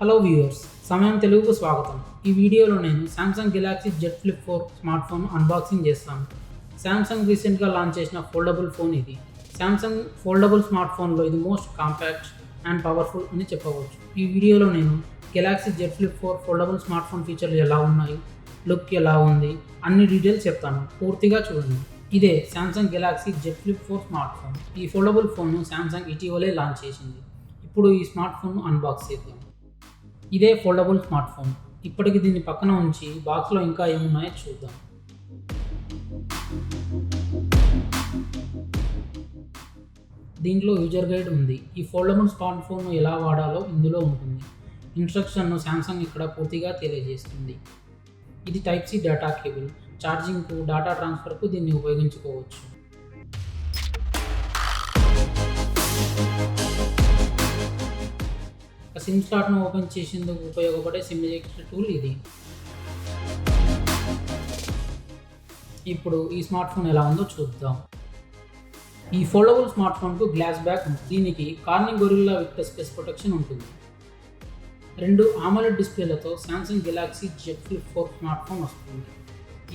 Hello viewers, సమయం తెలుగుకు స్వాగతం. ఈ వీడియోలో నేను Samsung Galaxy Z Flip 4 smart phone unboxing చేస్తాను. సామ్సంగ్ రీసెంట్గా లాంచ్ చేసిన ఫోల్డబుల్ ఫోన్ ఇది. సామ్సంగ్ ఫోల్డబుల్ స్మార్ట్ ఫోన్లో ఇది మోస్ట్ కాంపాక్ట్ అండ్ పవర్ఫుల్ అని చెప్పవచ్చు. ఈ వీడియోలో నేను Galaxy Z Flip 4 foldable smart phone ఫీచర్లు ఎలా ఉన్నాయి, లుక్ ఎలా ఉంది, అన్ని డీటెయిల్స్ చెప్తాను. పూర్తిగా చూడండి. ఇదే Samsung Galaxy Z Flip 4 smart phone. ఈ ఫోల్డబుల్ ఫోన్ను సామ్సంగ్ ఇటీవలే లాంచ్ చేసింది. ఇప్పుడు ఈ స్మార్ట్ ఫోన్ను అన్బాక్స్ చేద్దాం. ఇదే ఫోల్డబుల్ స్మార్ట్ ఫోన్. ఇప్పటికి దీన్ని పక్కన ఉంచి బాక్స్లో ఇంకా ఏమున్నాయో చూద్దాం. దీంట్లో యూజర్ గైడ్ ఉంది. ఈ ఫోల్డబుల్ స్మార్ట్ ఫోన్ ఎలా వాడాలో ఇందులో ఉంటుంది. ఇన్స్ట్రక్షన్ను సామ్సంగ్ ఇక్కడ పూర్తిగా తెలియజేస్తుంది. ఇది టైప్ సి డేటా కేబుల్. ఛార్జింగ్కు, డేటా ట్రాన్స్ఫర్కు దీన్ని ఉపయోగించుకోవచ్చు. సిమ్ స్లాట్ను ఓపెన్ చేసేందుకు ఉపయోగపడే సిమ్ ఎజెక్టర్ టూల్ ఇది. ఇప్పుడు ఈ స్మార్ట్ ఫోన్ ఎలా ఉందో చూద్దాం. ఈ ఫోల్డబుల్ స్మార్ట్ ఫోన్కు గ్లాస్ బ్యాక్ ఉంది. దీనికి Corning Gorilla Victus space protection ఉంటుంది. 2 AMOLED డిస్ప్లేలతో Samsung Galaxy Z Flip 4 smart phone వస్తుంది.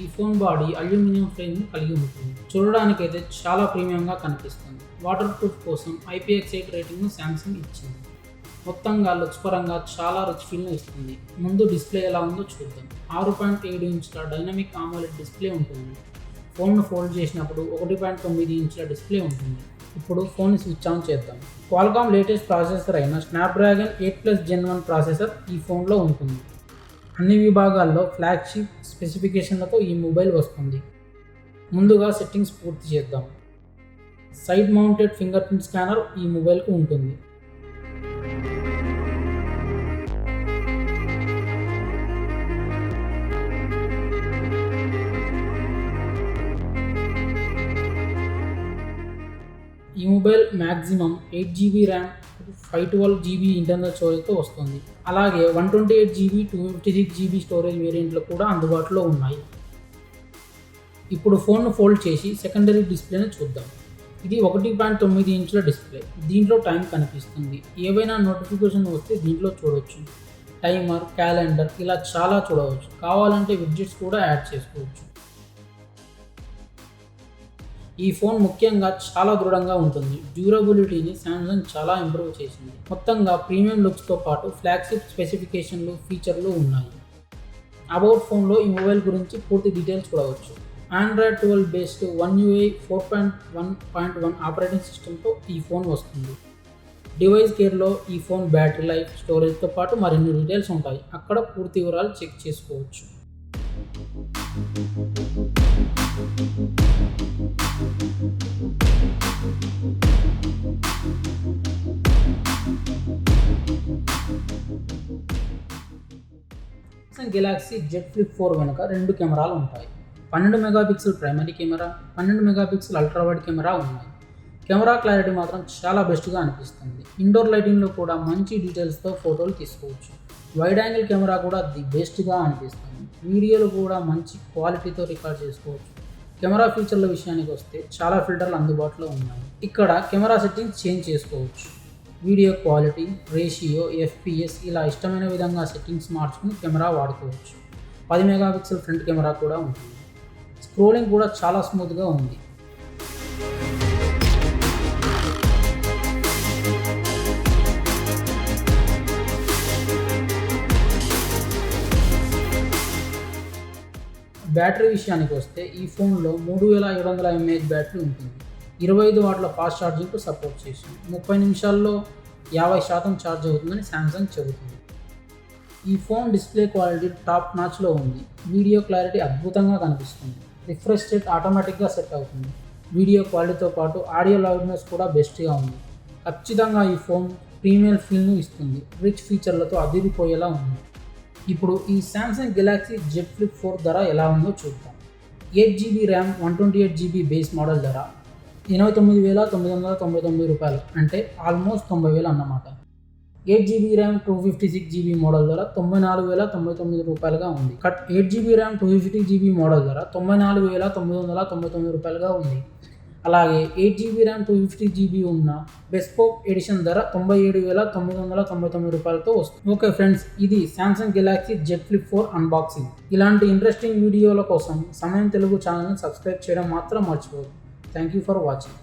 ఈ ఫోన్ బాడీ అల్యూమినియం ఫ్రేమ్ కలిగి ఉంటుంది. చూడడానికైతే చాలా ప్రీమియంగా కనిపిస్తుంది. వాటర్ ప్రూఫ్ కోసం IPX8 రేటింగ్ను సామ్సంగ్ ఇచ్చింది. మొత్తంగా లుక్స్ పరంగా చాలా రిచ్ ఫీల్ను ఇస్తుంది. ముందు డిస్ప్లే ఎలా ఉందో చూద్దాం. 6.7 ఇంచుల డైనమిక్ AMOLED డిస్ప్లే ఉంటుంది. ఫోన్ను ఫోల్డ్ చేసినప్పుడు 1.9 ఇంచుల డిస్ప్లే ఉంటుంది. ఇప్పుడు ఫోన్ స్విచ్ ఆన్ చేద్దాం. క్వాల్కామ్ లేటెస్ట్ ప్రాసెసర్ అయిన Snapdragon 8+ Gen 1 ప్రాసెసర్ ఈ ఫోన్లో ఉంటుంది. అన్ని విభాగాల్లో ఫ్లాగ్షిప్ స్పెసిఫికేషన్లతో ఈ మొబైల్ వస్తుంది. ముందుగా సెట్టింగ్స్ పూర్తి చేద్దాం. Side mounted finger print scanner ఈ మొబైల్కు ఉంటుంది. ఈ mobile maximum 8GB RAM, 512GB internal స్టోరేజ్తో వస్తుంది. అలాగే 128GB, 256GB స్టోరేజ్ వేరియంట్లు కూడా అందుబాటులో ఉన్నాయి. ఇప్పుడు ఫోన్ను ఫోల్డ్ చేసి సెకండరీ డిస్ప్లేని చూద్దాం. ఇది 1.9 ఇంచుల డిస్ప్లే. దీంట్లో టైం కనిపిస్తుంది. ఏవైనా నోటిఫికేషన్ వస్తే దీంట్లో చూడవచ్చు. టైమర్, క్యాలెండర్ ఇలా చాలా చూడవచ్చు. కావాలంటే విడ్జెట్స్ కూడా యాడ్ చేసుకోవచ్చు. ఈ ఫోన్ ముఖ్యంగా చాలా దృఢంగా ఉంటుంది. డ్యూరబిలిటీని సామ్సంగ్ చాలా ఇంప్రూవ్ చేసింది. మొత్తంగా ప్రీమియం లుక్స్తో పాటు ఫ్లాగ్షిప్ స్పెసిఫికేషన్లు, ఫీచర్లు ఉన్నాయి. అబౌట్ ఫోన్లో ఈ మొబైల్ గురించి పూర్తి డీటెయిల్స్ చూడవచ్చు. Android 12 based One UI 4.1.1 operating సిస్టమ్తో ఈ ఫోన్ వస్తుంది. డివైస్ కేర్లో ఈ ఫోన్ బ్యాటరీ లైఫ్, స్టోరేజ్తో పాటు మరిన్ని డీటెయిల్స్ ఉంటాయి. అక్కడ పూర్తి వివరాలు చెక్ చేసుకోవచ్చు. గెలాక్సీ జెడ్ ఫ్లిప్ 4 వెనుక 2 కెమెరాలు ఉంటాయి. 12 megapixel primary camera, 12 megapixel ultra wide camera ఉన్నాయి. కెమెరా క్లారిటీ మాత్రం చాలా బెస్ట్గా అనిపిస్తుంది. ఇండోర్ లైటింగ్లో కూడా మంచి డీటెయిల్స్తో ఫోటోలు తీసుకోవచ్చు. వైడ్ యాంగిల్ కెమెరా కూడా ది బెస్ట్గా అనిపిస్తుంది. వీడియోలు కూడా మంచి క్వాలిటీతో రికార్డ్ చేసుకోవచ్చు. కెమెరా ఫీచర్ల విషయానికి వస్తే చాలా ఫిల్టర్లు అందుబాటులో ఉన్నాయి. ఇక్కడ కెమెరా సెట్టింగ్స్ చేంజ్ చేసుకోవచ్చు. వీడియో క్వాలిటీ, రేషియో, FPS ఇలా ఇష్టమైన విధంగా సెట్టింగ్స్ మార్చుకుని కెమెరా వాడుకోవచ్చు. 10 మెగాపిక్సెల్ ఫ్రంట్ కెమెరా కూడా ఉంటుంది. స్క్రోలింగ్ కూడా చాలా స్మూత్గా ఉంది. బ్యాటరీ విషయానికి వస్తే ఈ ఫోన్లో 3700 mAh బ్యాటరీ ఉంటుంది. 25 వాట్ల ఫాస్ట్ ఛార్జింగ్కు సపోర్ట్ చేసింది. 30 నిమిషాల్లో 50% ఛార్జ్ అవుతుందని సామ్సంగ్ చెబుతుంది. ఈ ఫోన్ డిస్ప్లే క్వాలిటీ టాప్ నాచ్లో ఉంది. వీడియో క్లారిటీ అద్భుతంగా కనిపిస్తుంది. రిఫ్రెష్ రేట్ ఆటోమేటిక్గా సెట్ అవుతుంది. వీడియో క్వాలిటీతో పాటు ఆడియో లౌడ్నెస్ కూడా బెస్ట్గా ఉంది. ఖచ్చితంగా ఈ ఫోన్ ప్రీమియం ఫీల్ను ఇస్తుంది. రిచ్ ఫీచర్లతో అదిరిపోయేలా ఉంది. ఇప్పుడు ఈ సామ్సంగ్ గెలాక్సీ జెడ్ ఫ్లిప్ 4 ధర ఎలా ఉందో చూద్దాం. 8GB RAM, 128GB base model ధర 89,999 రూపాయలు, అంటే ఆల్మోస్ట్ 90,000 అన్నమాట. 8GB ర్యామ్, 256GB మోడల్ ధర 94,099 రూపాయలుగా ఉంది. 8GB ర్యామ్, 256GB మోడల్ ధర 94,999 రూపాయలుగా ఉంది. అలాగే 8 GB ర్యామ్ 250 GB ఉన్న బెస్పోక్ ఎడిషన్ ధర 97,999 రూపాయలతో వస్తుంది. ఓకే ఫ్రెండ్స్, ఇది Samsung Galaxy Z Flip 4 unboxing. ఇలాంటి ఇంట్రెస్టింగ్ వీడియోల కోసం సమయం తెలుగు ఛానల్ని సబ్స్క్రైబ్ చేయడం మాత్రం మర్చిపోవద్దు. Thank you for watching.